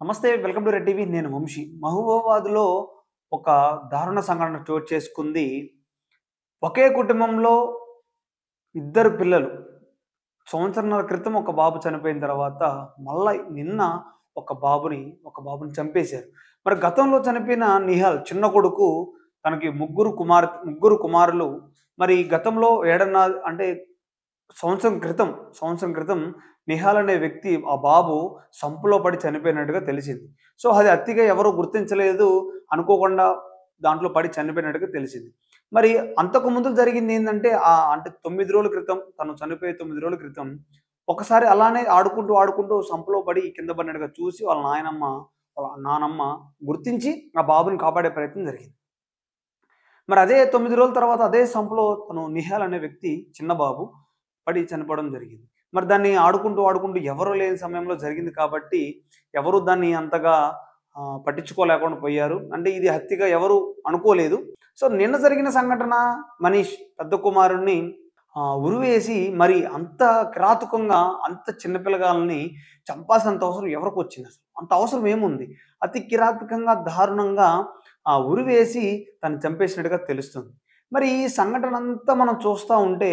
నమస్తే. Welcome to red TV. నేను వంశీ. మహబూబాబాద్‌లో ఒక దారుణ సంఘటన చోటు చేసుకుంది. ఒకే కుటుంబంలో ఇద్దరు పిల్లలు. సంవత్సరంన్నర క్రితం ఒక బాబు చనిపోయిన తర్వాత మళ్ళా నిన్న ఒక బాబుని చంపేశారు. మరి గతంలో చనిపోయిన నిహాల్ చిన్న కొడుకు తనకి ముగ్గురు కుమారులు. మరి గతంలో అంటే సంవత్సరం క్రితం నిహాల్ అనే వ్యక్తి ఆ బాబు సంపులో పడి చనిపోయినట్టుగా తెలిసింది. సో, అది అతిగా ఎవరు గుర్తించలేదు. అనుకోకుండా దాంట్లో పడి చనిపోయినట్టుగా తెలిసింది. మరి అంతకు ముందు జరిగిందేందంటే అంటే 9 రోజుల క్రితం తను చనిపోయే 9 రోజుల క్రితం ఒకసారి అలానే ఆడుకుంటూ సంపులో పడి కింద పడినట్టుగా చూసి వాళ్ళ నానమ్మ గుర్తించి ఆ బాబుని కాపాడే ప్రయత్నం జరిగింది. మరి అదే 9 రోజుల తర్వాత అదే సంపులో తను నిహాల్ అనే వ్యక్తి చిన్న బాబు పడి చనిపోవడం జరిగింది. మరి దాన్ని ఆడుకుంటూ ఎవరు లేని సమయంలో జరిగింది కాబట్టి ఎవరు దాన్ని అంతగా పట్టించుకోలేకుండా పోయారు. అంటే ఇది హత్యగా ఎవరు అనుకోలేదు. సో, నిన్న జరిగిన సంఘటన మనీష్ పెద్ద కుమారుడిని ఉరివేసి మరి అంత కిరాతకంగా అంత చిన్న పిల్లగాల్ని చంపాల్సినంత అవసరం ఎవరికొచ్చిందసలు? అంత అవసరం ఏముంది? అతి కిరాతకంగా, దారుణంగా ఉరివేసి తను చంపేసినట్టుగా తెలుస్తుంది. మరి ఈ సంఘటనంతా మనం చూస్తా ఉంటే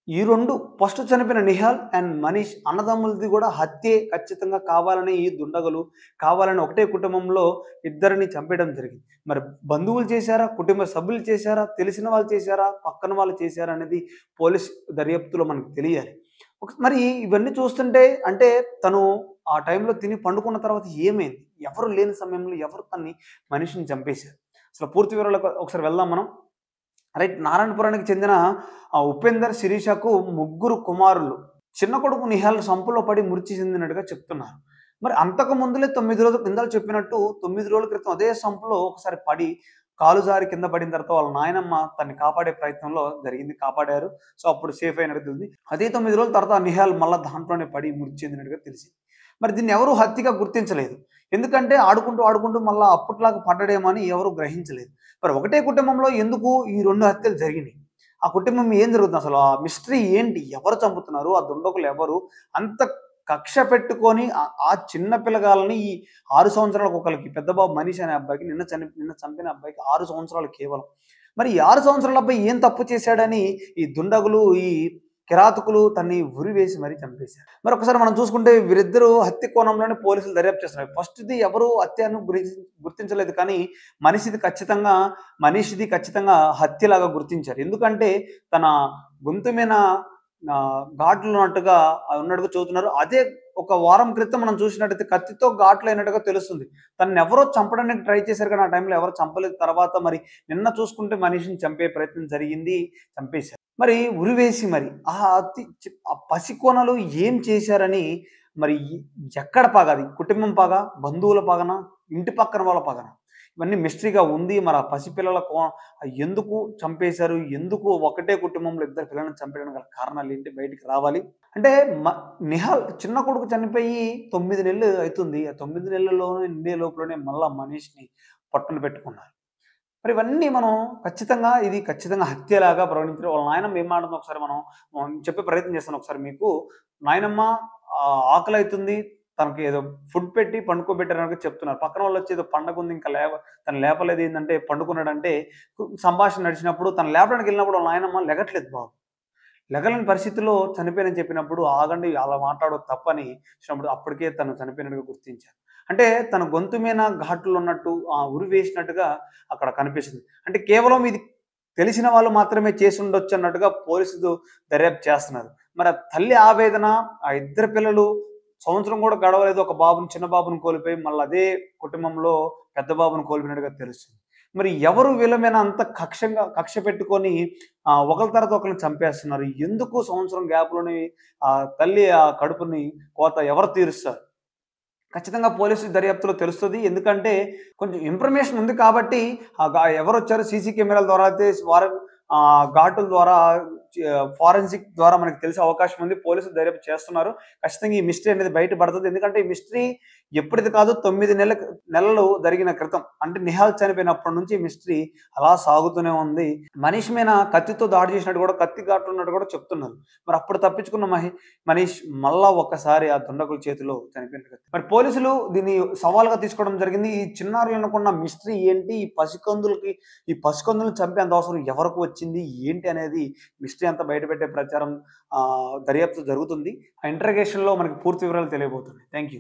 ఈ 2 ఫస్ట్ చనిపోయిన నిహాల్ అండ్ మనీష్ అన్నదమ్ములది గూడా హత్యే ఖచ్చితంగా కావాలని ఈ దుండగులు కావాలని ఒకటే కుటుంబంలో ఇద్దరిని చంపేయడం జరిగింది. మరి బంధువులు చేశారా? కుటుంబ సభ్యులు చేశారా? తెలిసిన వాళ్ళు చేశారా? పక్కన వాళ్ళు చేశారా? అనేది పోలీస్ దర్యాప్తులో మనకు తెలియాలి. మరి ఇవన్నీ చూస్తుంటే అంటే తను ఆ టైంలో తిని పండుకున్న తర్వాత ఏమైంది? ఎవరు లేని సమయంలో ఎవరు మనిషిని చంపేశారు? అసలు పూర్తి వివరాలకు ఒకసారి వెళ్దాం మనం. రైట్. నారాయణపురానికి చెందిన ఉపేందర్, శిరీషకు ముగ్గురు కుమారులు. చిన్న కొడుకు నిహాల్ సంపులో పడి మృతి చెందినట్టుగా చెప్తున్నారు. మరి అంతకు ముందులే 9 రోజులు ఇందాక చెప్పినట్టు 9 రోజుల క్రితం అదే సంపులో ఒకసారి పడి కాలు జారి కింద పడిన తర్వాత వాళ్ళ నాయనమ్మ తనని కాపాడే ప్రయత్నంలో జరిగింది. కాపాడారు. సో, అప్పుడు సేఫ్ అయినట్టు తెలిసింది. అదే 9 రోజుల తర్వాత నిహాల్ మళ్ళా దాంట్లోనే పడి మృతి చెందినట్టుగా తెలిసింది. మరి దీన్ని ఎవరు హత్యగా గుర్తించలేదు. ఎందుకంటే ఆడుకుంటూ మళ్ళా అప్పట్లాగా పడ్డాడేమో అని ఎవరు గ్రహించలేదు. మరి ఒకటే కుటుంబంలో ఎందుకు ఈ 2 హత్యలు జరిగినాయి? ఆ కుటుంబం ఏం జరుగుతుంది అసలు? ఆ మిస్టరీ ఏంటి? ఎవరు చంపుతున్నారు? ఆ దుండగులు ఎవరు? అంత కక్ష పెట్టుకొని ఆ చిన్న పిల్లగాల్ని ఈ 6 సంవత్సరాలకు ఒకళ్ళకి పెద్ద బాబు మనీష్ అనే అబ్బాయికి నిన్న చంపిన అబ్బాయికి 6 సంవత్సరాలు కేవలం. మరి ఈ 6 సంవత్సరాల అబ్బాయి ఏం తప్పు చేశాడని ఈ దుండగులు, ఈ కిరాతకులు తన్ని ఉరివేసి మరీ చంపేశారు. మరి ఒకసారి మనం చూసుకుంటే వీరిద్దరూ హత్య కోణంలోనే పోలీసులు దర్యాప్తు చేస్తున్నారు. ఫస్ట్‌ది ఎవరు హత్యను గుర్తించలేదు కానీ మనీష్‌ది ఖచ్చితంగా హత్యలాగా గుర్తించారు. ఎందుకంటే తన గొంతు మీద ఘాట్లున్నట్టుగా ఉన్నట్టుగా చెబుతున్నారు. అదే ఒక వారం క్రితం మనం చూసినట్టయితే కత్తితో ఘాట్లయినట్టుగా తెలుస్తుంది. తననెవరో చంపడానికి ట్రై చేశారు కానీ ఆ టైంలో ఎవరు చంపలేదు. తర్వాత మరి నిన్న చూసుకుంటే మనిషిని చంపే ప్రయత్నం జరిగింది. చంపేశారు. మరి ఉరివేసి మరి ఆ పసికోనలు ఏం చేశారని మరి ఎక్కడ పగ అది? కుటుంబం పగ? బంధువుల పగనా? ఇంటి పక్కన వాళ్ళ పగనా? ఇవన్నీ మిస్టరీగా ఉంది. మరి ఆ పసిపిల్లల ఎందుకు చంపేశారు? ఎందుకు ఒకటే కుటుంబంలో ఇద్దరు పిల్లల్ని చంపేయడానికి గల కారణాలేంటి? బయటికి రావాలి. అంటే మ నిహాల్ చిన్న కొడుకు చనిపోయి 9 నెలలు అయితుంది. ఆ 9 నెలల్లోనే నిండే లోపులోనే మళ్ళా మనీష్‌ని పొట్టన పెట్టుకున్నారు. మరి ఇవన్నీ మనం ఖచ్చితంగా హత్యలాగా పరిగణించారు. వాళ్ళ నాయనమ్మ ఏం మాట్లాడుతుందో ఒకసారి మనం చెప్పే ప్రయత్నం చేస్తాను ఒకసారి మీకు. నాయనమ్మ ఆకలైతుంది. తనకి ఏదో ఫుడ్ పెట్టి పండుకోబెట్టారన్నట్టుగా చెప్తున్నారు. పక్కన వాళ్ళొచ్చి ఏదో పండగుంది ఇంకా తను లేపలేదు ఏందంటే పండుకున్నాడంటే సంభాషణ నడిచినప్పుడు తను లేపడానికెళ్ళినప్పుడు వాళ్ళ నాయనమ్మ లెగట్లేదు బాబు. లెగలేని పరిస్థితిలో చనిపోయానని చెప్పినప్పుడు ఆగండి అలా మాట్లాడొద్దు తప్పని చెప్పినప్పుడు అప్పటికే తను చనిపోయినట్టుగా గుర్తించారు. అంటే తన గొంతు మీద ఘాట్లున్నట్టు ఉరి వేసినట్టుగా అక్కడ కనిపిస్తుంది. అంటే కేవలం ఇది తెలిసిన వాళ్ళు మాత్రమే చేసుండొచ్చు అన్నట్టుగా పోలీసులు దర్యాప్తు చేస్తున్నారు. మరి ఆ తల్లి ఆవేదన, ఆ ఇద్దరు పిల్లలు సంవత్సరం కూడా గడవలేదు. ఒక చిన్న బాబుని కోల్పోయి మళ్ళీ అదే కుటుంబంలో పెద్ద బాబుని కోల్పోయినట్టుగా తెలుస్తుంది. మరి ఎవరు వీళ్ళ మీద అంత కక్ష పెట్టుకొని ఒకళ్ళ తర్వాత ఒకళ్ళని చంపేస్తున్నారు? ఎందుకు సంవత్సరం గ్యాప్‌లోని తల్లి కడుపుని కోత ఎవరు తీరుస్తారు? ఖచ్చితంగా పోలీసు దర్యాప్తులో తెలుస్తది. ఎందుకంటే కొంచెం ఇన్ఫర్మేషన్ ఉంది కాబట్టి ఎవరొచ్చారు సీసీ కెమెరాల ద్వారా అయితే ఘాటుల ద్వారా ఫారెన్సిక్ ద్వారా మనకు తెలిసే అవకాశం ఉంది. పోలీసులు దర్యాప్తు చేస్తున్నారు. ఖచ్చితంగా ఈ మిస్టరీ అనేది బయట పడతది. ఎందుకంటే ఈ మిస్టరీ ఎప్పటిది కాదు 9 నెలలు జరిగిన క్రితం. అంటే నిహాల్ చనిపోయినప్పటి నుంచి ఈ మిస్టరీ అలా సాగుతూనే ఉంది. మనీష్ మీద కత్తితో దాడి చేసినట్టు కూడా, కత్తి ఘాట్లు ఉన్నట్టు కూడా చెప్తున్నారు. మరి అప్పుడు తప్పించుకున్న మనీష్ మళ్ళా ఒక్కసారి ఆ దుండగుల చేతిలో చనిపోయినట్టు. మరి పోలీసులు దీన్ని సవాల్‌గా తీసుకోవడం జరిగింది. ఈ చిన్నారులు అనుకున్న మిస్టరీ ఏంటి? ఈ పసికందులను చంపేంత అవసరం ఎవరికి వచ్చింది? ఏంటి అనేది మిస్టరీ అంతా బయటపెట్టే ప్రచారం దర్యాప్తు జరుగుతుంది. ఆ ఇంటరాగేషన్‌లో మనకి పూర్తి వివరాలు తెలియబోతున్నాయి. Thank you.